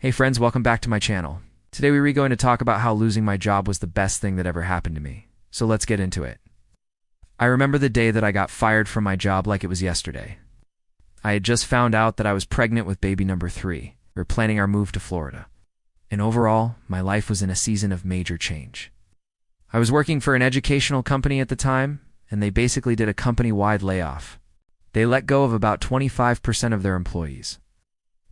Hey friends, welcome back to my channel. Today we're going to talk about how losing my job was the best thing that ever happened to me. So let's get into it. I remember the day that I got fired from my job like it was yesterday. I had just found out that I was pregnant with baby number 3. We were planning our move to Florida. And overall, my life was in a season of major change. I was working for an educational company at the time, and they basically did a company-wide layoff. They let go of about 25% of their employees.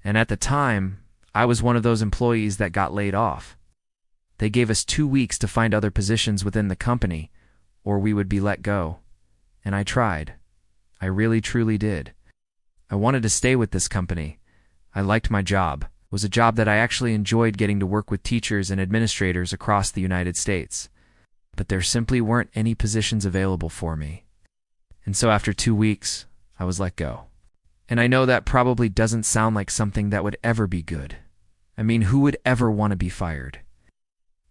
And at the time, I was one of those employees that got laid off. They gave us 2 weeks to find other positions within the company, or we would be let go. And I tried. I really truly did. I wanted to stay with this company. I liked my job. It was a job that I actually enjoyed, getting to work with teachers and administrators across the United States. But there simply weren't any positions available for me. And so after 2 weeks, I was let go. And I know that probably doesn't sound like something that would ever be good. I mean, who would ever want to be fired?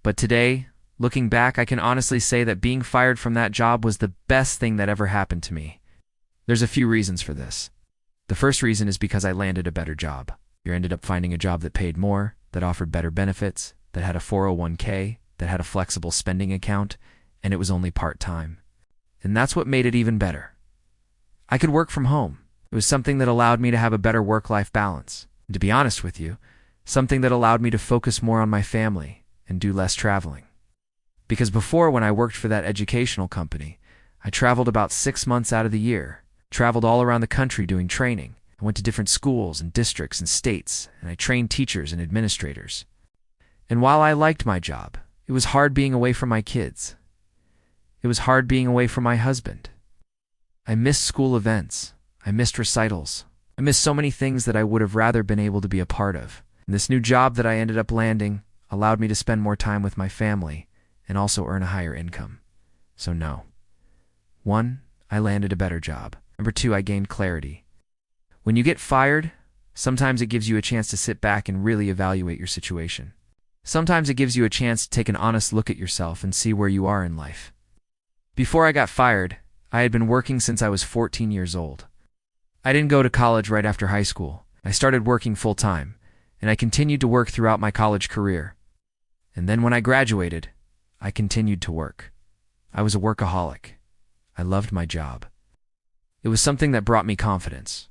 But today, looking back, I can honestly say that being fired from that job was the best thing that ever happened to me. There's a few reasons for this. The first reason is because I landed a better job. I ended up finding a job that paid more, that offered better benefits, that had a 401k, that had a flexible spending account, and it was only part-time. And that's what made it even better. I could work from home. It was something that allowed me to have a better work-life balance. And to be honest with you, something that allowed me to focus more on my family and do less traveling. Because before, when I worked for that educational company, I traveled about 6 months out of the year, traveled all around the country doing training. I went to different schools and districts and states, and I trained teachers and administrators. And while I liked my job, it was hard being away from my kids. It was hard being away from my husband. I missed school events. I missed recitals. I missed so many things that I would have rather been able to be a part of. And this new job that I ended up landing allowed me to spend more time with my family and also earn a higher income. So no. 1, I landed a better job. Number 2, I gained clarity. When you get fired, sometimes it gives you a chance to sit back and really evaluate your situation. Sometimes it gives you a chance to take an honest look at yourself and see where you are in life. Before I got fired, I had been working since I was 14 years old. I didn't go to college right after high school. I started working full-time, and I continued to work throughout my college career. And then when I graduated, I continued to work. I was a workaholic. I loved my job. It was something that brought me confidence,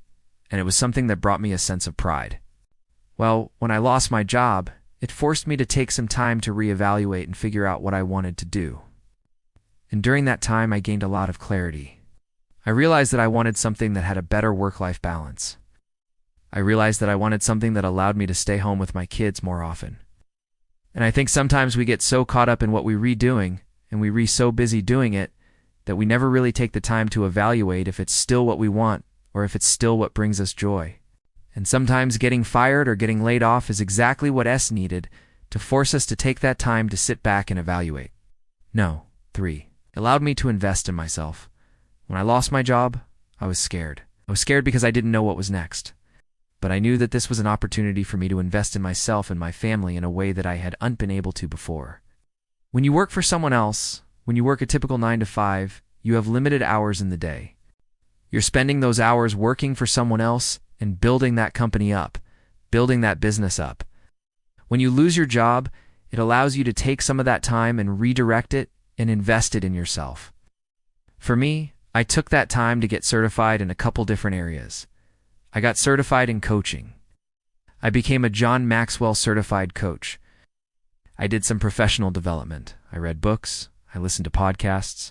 and it was something that brought me a sense of pride. Well, when I lost my job, it forced me to take some time to reevaluate and figure out what I wanted to do. And during that time, I gained a lot of clarity. I realized that I wanted something that had a better work-life balance. I realized that I wanted something that allowed me to stay home with my kids more often. And I think sometimes we get so caught up in what we redoing, and we so busy doing it, that we never really take the time to evaluate if it's still what we want or if it's still what brings us joy. And sometimes getting fired or getting laid off is exactly what S needed to force us to take that time to sit back and evaluate. No. 3. It allowed me to invest in myself. When I lost my job, I was scared. I was scared because I didn't know what was next. But I knew that this was an opportunity for me to invest in myself and my family in a way that I hadn't been able to before. When you work for someone else, when you work a typical 9 to 5, you have limited hours in the day. You're spending those hours working for someone else and building that company up, building that business up. When you lose your job, it allows you to take some of that time and redirect it and invest it in yourself. For me, I took that time to get certified in a couple different areas. I got certified in coaching. I became a John Maxwell certified coach. I did some professional development. I read books. I listened to podcasts.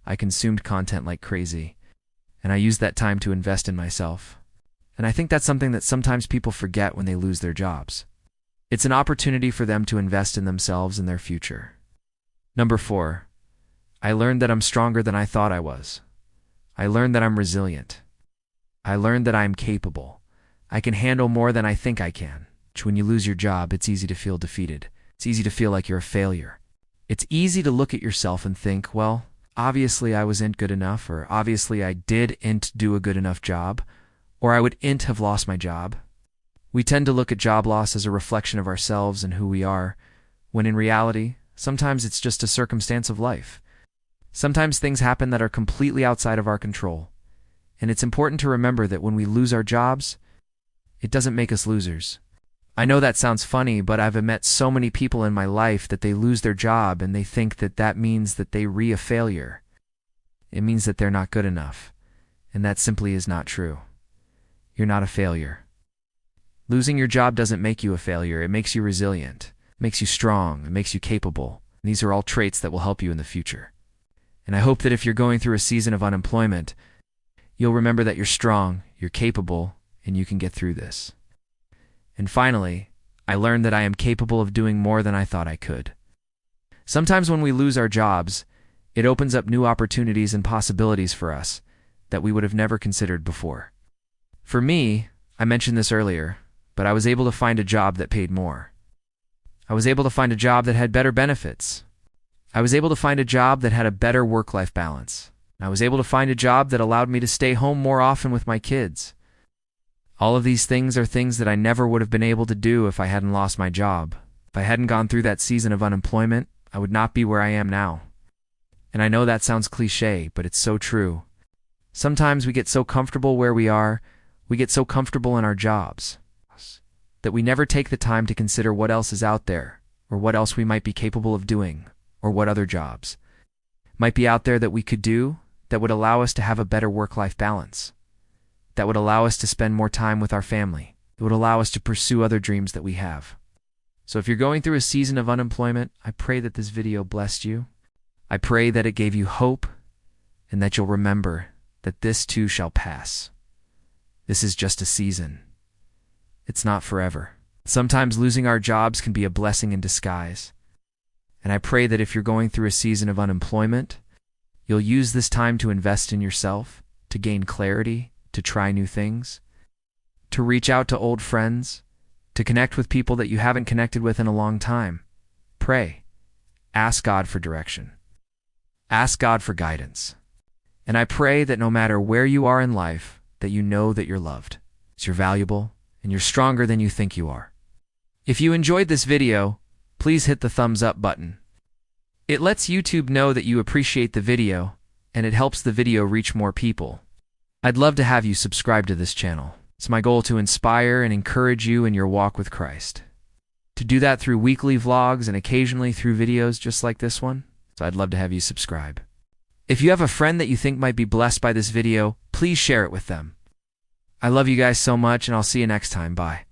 I consumed content like crazy. And I used that time to invest in myself. And I think that's something that sometimes people forget when they lose their jobs. It's an opportunity for them to invest in themselves and their future. Number 4. I learned that I'm stronger than I thought I was. I learned that I'm resilient. I learned that I am capable. I can handle more than I think I can. When you lose your job, it's easy to feel defeated. It's easy to feel like you're a failure. It's easy to look at yourself and think, well, obviously I wasn't good enough, or obviously I didn't do a good enough job, or I wouldn't have lost my job. We tend to look at job loss as a reflection of ourselves and who we are, when in reality, sometimes it's just a circumstance of life. Sometimes things happen that are completely outside of our control. And it's important to remember that when we lose our jobs, it doesn't make us losers. I know that sounds funny, but I've met so many people in my life that they lose their job and they think that that means that they a failure. It means that they're not good enough. And that simply is not true. You're not a failure. Losing your job doesn't make you a failure. It makes you resilient, makes you strong, it makes you capable. And these are all traits that will help you in the future. And I hope that if you're going through a season of unemployment, you'll remember that you're strong, you're capable, and you can get through this. And finally, I learned that I am capable of doing more than I thought I could. Sometimes when we lose our jobs, it opens up new opportunities and possibilities for us that we would have never considered before. For me, I mentioned this earlier, but I was able to find a job that paid more. I was able to find a job that had better benefits. I was able to find a job that had a better work-life balance. I was able to find a job that allowed me to stay home more often with my kids. All of these things are things that I never would have been able to do if I hadn't lost my job. If I hadn't gone through that season of unemployment, I would not be where I am now. And I know that sounds cliche, but it's so true. Sometimes we get so comfortable where we are, we get so comfortable in our jobs, that we never take the time to consider what else is out there, or what else we might be capable of doing, or what other jobs might be out there that we could do that would allow us to have a better work-life balance, that would allow us to spend more time with our family, that would allow us to pursue other dreams that we have. So if you're going through a season of unemployment, I pray that this video blessed you. I pray that it gave you hope, and that you'll remember that this too shall pass. This is just a season. It's not forever. Sometimes losing our jobs can be a blessing in disguise. And I pray that if you're going through a season of unemployment, you'll use this time to invest in yourself, to gain clarity, to try new things, to reach out to old friends, to connect with people that you haven't connected with in a long time. Pray. Ask God for direction. Ask God for guidance. And I pray that no matter where you are in life, that you know that you're loved, that you're valuable, and you're stronger than you think you are. If you enjoyed this video, please hit the thumbs up button. It lets YouTube know that you appreciate the video, and it helps the video reach more people. I'd love to have you subscribe to this channel. It's my goal to inspire and encourage you in your walk with Christ. To do that through weekly vlogs and occasionally through videos just like this one, so I'd love to have you subscribe. If you have a friend that you think might be blessed by this video, please share it with them. I love you guys so much, and I'll see you next time. Bye.